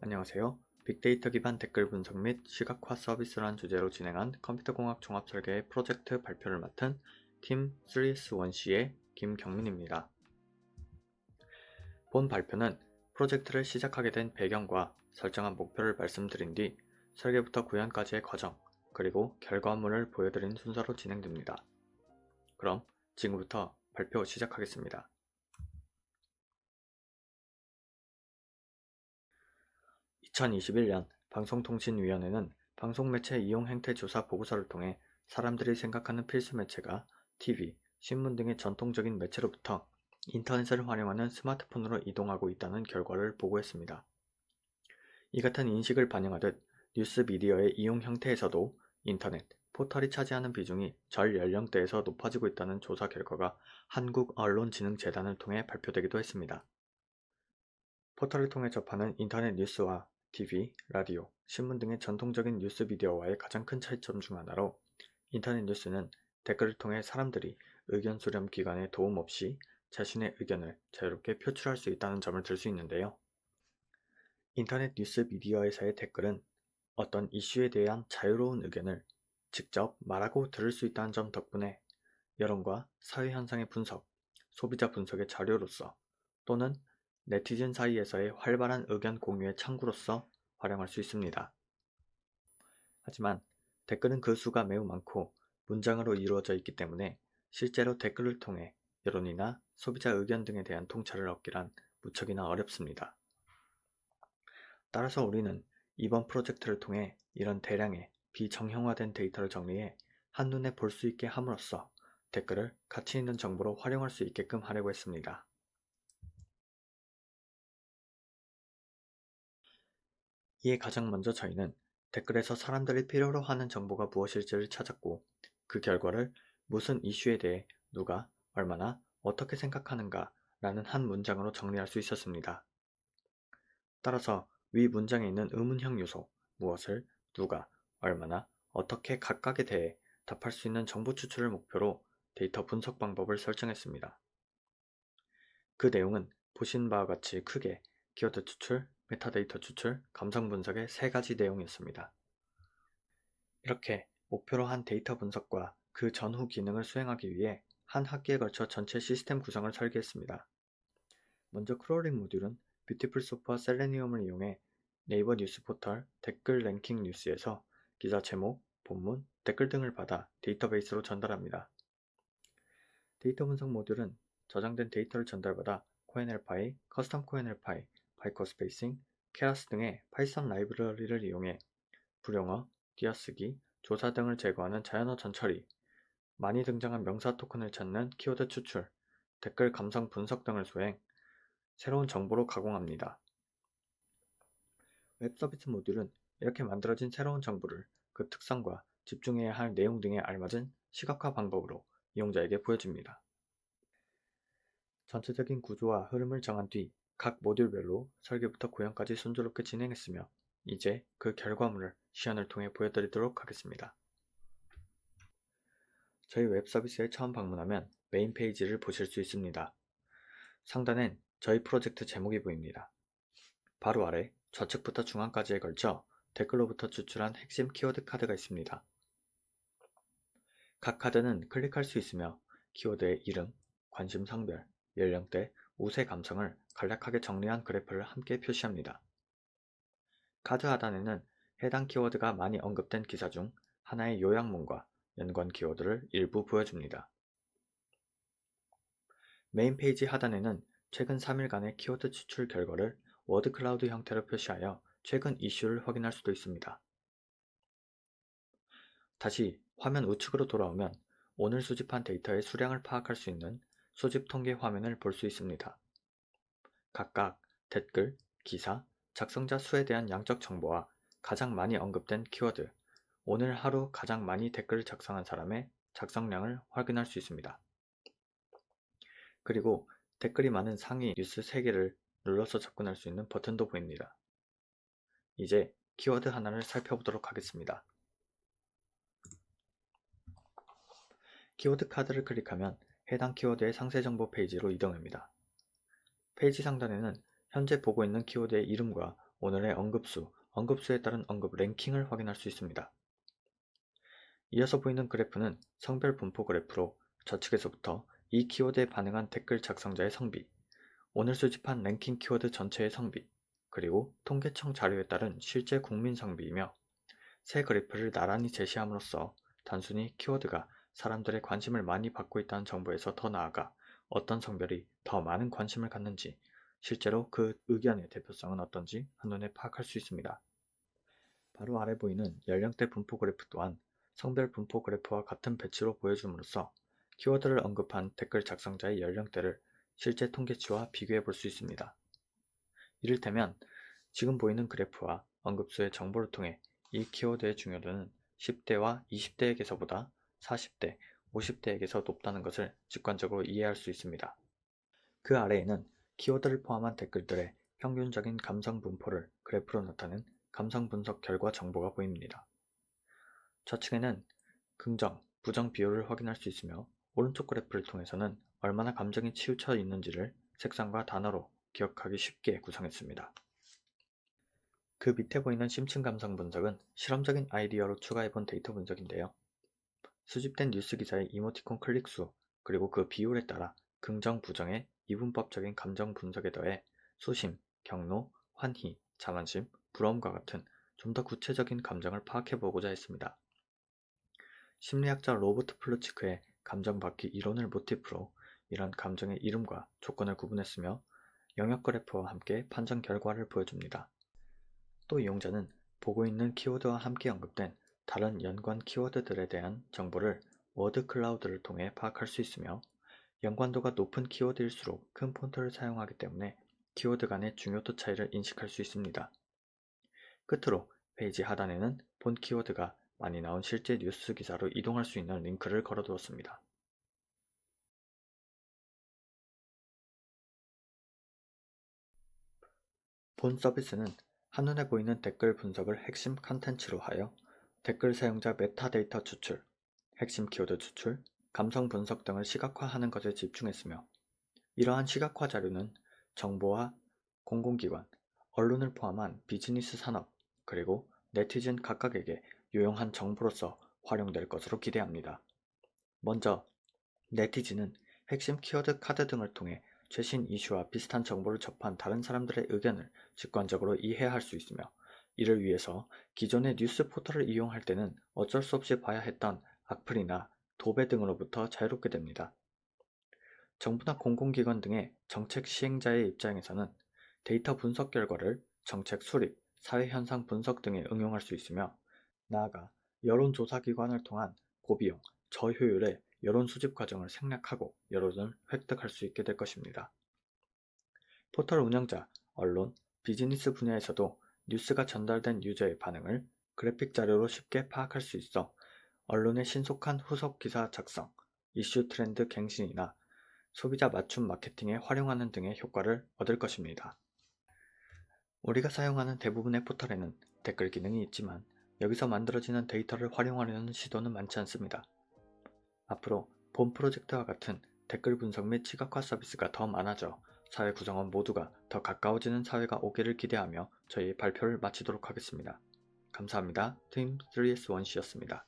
안녕하세요. 빅데이터 기반 댓글 분석 및 시각화 서비스라는 주제로 진행한 컴퓨터공학 종합설계 프로젝트 발표를 맡은 팀 3S1C의 김경민입니다. 본 발표는 프로젝트를 시작하게 된 배경과 설정한 목표를 말씀드린 뒤 설계부터 구현까지의 과정, 그리고 결과물을 보여드린 순서로 진행됩니다. 그럼 지금부터 발표 시작하겠습니다. 2021년 방송통신위원회는 방송매체 이용 행태 조사 보고서를 통해 사람들이 생각하는 필수 매체가 TV, 신문 등의 전통적인 매체로부터 인터넷을 활용하는 스마트폰으로 이동하고 있다는 결과를 보고했습니다. 이 같은 인식을 반영하듯 뉴스 미디어의 이용 형태에서도 인터넷, 포털이 차지하는 비중이 전 연령대에서 높아지고 있다는 조사 결과가 한국언론진흥재단을 통해 발표되기도 했습니다. 포털을 통해 접하는 인터넷 뉴스와 TV, 라디오, 신문 등의 전통적인 뉴스 미디어와의 가장 큰 차이점 중 하나로 인터넷 뉴스는 댓글을 통해 사람들이 의견 수렴 기관의 도움 없이 자신의 의견을 자유롭게 표출할 수 있다는 점을 들 수 있는데요. 인터넷 뉴스 미디어에서의 댓글은 어떤 이슈에 대한 자유로운 의견을 직접 말하고 들을 수 있다는 점 덕분에 여론과 사회 현상의 분석, 소비자 분석의 자료로서 또는 네티즌 사이에서의 활발한 의견 공유의 창구로서 활용할 수 있습니다. 하지만 댓글은 그 수가 매우 많고 문장으로 이루어져 있기 때문에 실제로 댓글을 통해 여론이나 소비자 의견 등에 대한 통찰을 얻기란 무척이나 어렵습니다. 따라서 우리는 이번 프로젝트를 통해 이런 대량의 비정형화된 데이터를 정리해 한눈에 볼 수 있게 함으로써 댓글을 가치 있는 정보로 활용할 수 있게끔 하려고 했습니다. 이에 가장 먼저 저희는 댓글에서 사람들이 필요로 하는 정보가 무엇일지를 찾았고 그 결과를 무슨 이슈에 대해 누가 얼마나 어떻게 생각하는가 라는 한 문장으로 정리할 수 있었습니다. 따라서 위 문장에 있는 의문형 요소, 무엇을, 누가, 얼마나, 어떻게 각각에 대해 답할 수 있는 정보 추출을 목표로 데이터 분석 방법을 설정했습니다. 그 내용은 보신 바와 같이 크게 키워드 추출, 메타데이터 추출, 감성 분석의 세 가지 내용이었습니다. 이렇게 목표로 한 데이터 분석과 그 전후 기능을 수행하기 위해 한 학기에 걸쳐 전체 시스템 구성을 설계했습니다. 먼저 크롤링 모듈은 뷰티풀소프와 셀레니움을 이용해 네이버 뉴스 포털 댓글 랭킹 뉴스에서 기사 제목, 본문, 댓글 등을 받아 데이터베이스로 전달합니다. 데이터 분석 모듈은 저장된 데이터를 전달받아 코엔엘파이, 커스텀 코엔엘파이, 바이커 스페이싱, 케라스 등의 파이썬 라이브러리를 이용해 불용어, 띄어쓰기, 조사 등을 제거하는 자연어 전처리, 많이 등장한 명사 토큰을 찾는 키워드 추출, 댓글 감성 분석 등을 수행, 새로운 정보로 가공합니다. 웹 서비스 모듈은 이렇게 만들어진 새로운 정보를 그 특성과 집중해야 할 내용 등에 알맞은 시각화 방법으로 이용자에게 보여줍니다. 전체적인 구조와 흐름을 정한 뒤 각 모듈별로 설계부터 구현까지 순조롭게 진행했으며 이제 그 결과물을 시연을 통해 보여드리도록 하겠습니다. 저희 웹 서비스에 처음 방문하면 메인 페이지를 보실 수 있습니다. 상단엔 저희 프로젝트 제목이 보입니다. 바로 아래 좌측부터 중앙까지에 걸쳐 댓글로부터 추출한 핵심 키워드 카드가 있습니다. 각 카드는 클릭할 수 있으며 키워드의 이름, 관심 성별, 연령대, 우세 감성을 간략하게 정리한 그래프를 함께 표시합니다. 카드 하단에는 해당 키워드가 많이 언급된 기사 중 하나의 요약문과 연관 키워드를 일부 보여줍니다. 메인 페이지 하단에는 최근 3일간의 키워드 추출 결과를 워드 클라우드 형태로 표시하여 최근 이슈를 확인할 수도 있습니다. 다시 화면 우측으로 돌아오면 오늘 수집한 데이터의 수량을 파악할 수 있는 수집 통계 화면을 볼 수 있습니다. 각각 댓글, 기사, 작성자 수에 대한 양적 정보와 가장 많이 언급된 키워드, 오늘 하루 가장 많이 댓글을 작성한 사람의 작성량을 확인할 수 있습니다. 그리고 댓글이 많은 상위 뉴스 3개를 눌러서 접근할 수 있는 버튼도 보입니다. 이제 키워드 하나를 살펴보도록 하겠습니다. 키워드 카드를 클릭하면 해당 키워드의 상세 정보 페이지로 이동합니다. 페이지 상단에는 현재 보고 있는 키워드의 이름과 오늘의 언급수, 언급수에 따른 언급 랭킹을 확인할 수 있습니다. 이어서 보이는 그래프는 성별 분포 그래프로 좌측에서부터 이 키워드에 반응한 댓글 작성자의 성비, 오늘 수집한 랭킹 키워드 전체의 성비, 그리고 통계청 자료에 따른 실제 국민 성비이며 세 그래프를 나란히 제시함으로써 단순히 키워드가 사람들의 관심을 많이 받고 있다는 정보에서 더 나아가 어떤 성별이 더 많은 관심을 갖는지, 실제로 그 의견의 대표성은 어떤지 한눈에 파악할 수 있습니다. 바로 아래 보이는 연령대 분포 그래프 또한 성별 분포 그래프와 같은 배치로 보여줌으로써 키워드를 언급한 댓글 작성자의 연령대를 실제 통계치와 비교해 볼 수 있습니다. 이를테면 지금 보이는 그래프와 언급수의 정보를 통해 이 키워드의 중요도는 10대와 20대에게서보다 40대, 50대에게서 높다는 것을 직관적으로 이해할 수 있습니다. 그 아래에는 키워드를 포함한 댓글들의 평균적인 감성 분포를 그래프로 나타낸 감성 분석 결과 정보가 보입니다. 좌측에는 긍정, 부정 비율을 확인할 수 있으며 오른쪽 그래프를 통해서는 얼마나 감정이 치우쳐 있는지를 색상과 단어로 기억하기 쉽게 구성했습니다. 그 밑에 보이는 심층 감성 분석은 실험적인 아이디어로 추가해본 데이터 분석인데요. 수집된 뉴스 기사의 이모티콘 클릭수 그리고 그 비율에 따라 긍정, 부정의 이분법적인 감정 분석에 더해 소심, 경로, 환희, 자만심, 부러움과 같은 좀 더 구체적인 감정을 파악해보고자 했습니다. 심리학자 로버트 플루치크의 감정바퀴 이론을 모티프로 이런 감정의 이름과 조건을 구분했으며 영역 그래프와 함께 판정 결과를 보여줍니다. 또 이용자는 보고 있는 키워드와 함께 언급된 다른 연관 키워드들에 대한 정보를 워드 클라우드를 통해 파악할 수 있으며 연관도가 높은 키워드일수록 큰 폰트를 사용하기 때문에 키워드 간의 중요도 차이를 인식할 수 있습니다. 끝으로 페이지 하단에는 본 키워드가 많이 나온 실제 뉴스 기사로 이동할 수 있는 링크를 걸어두었습니다. 본 서비스는 한눈에 보이는 댓글 분석을 핵심 컨텐츠로 하여 댓글 사용자 메타데이터 추출, 핵심 키워드 추출, 감성 분석 등을 시각화하는 것에 집중했으며 이러한 시각화 자료는 정보와 공공기관, 언론을 포함한 비즈니스 산업, 그리고 네티즌 각각에게 유용한 정보로서 활용될 것으로 기대합니다. 먼저 네티즌은 핵심 키워드 카드 등을 통해 최신 이슈와 비슷한 정보를 접한 다른 사람들의 의견을 직관적으로 이해할 수 있으며 이를 위해서 기존의 뉴스 포털을 이용할 때는 어쩔 수 없이 봐야 했던 악플이나 도배 등으로부터 자유롭게 됩니다. 정부나 공공기관 등의 정책 시행자의 입장에서는 데이터 분석 결과를 정책 수립, 사회현상 분석 등에 응용할 수 있으며 나아가 여론조사기관을 통한 고비용, 저효율의 여론 수집 과정을 생략하고 여론을 획득할 수 있게 될 것입니다. 포털 운영자, 언론, 비즈니스 분야에서도 뉴스가 전달된 유저의 반응을 그래픽 자료로 쉽게 파악할 수 있어 언론의 신속한 후속 기사 작성, 이슈 트렌드 갱신이나 소비자 맞춤 마케팅에 활용하는 등의 효과를 얻을 것입니다. 우리가 사용하는 대부분의 포털에는 댓글 기능이 있지만 여기서 만들어지는 데이터를 활용하려는 시도는 많지 않습니다. 앞으로 본 프로젝트와 같은 댓글 분석 및 시각화 서비스가 더 많아져 사회 구성원 모두가 더 가까워지는 사회가 오기를 기대하며 저희 발표를 마치도록 하겠습니다. 감사합니다. 팀 3S1C였습니다.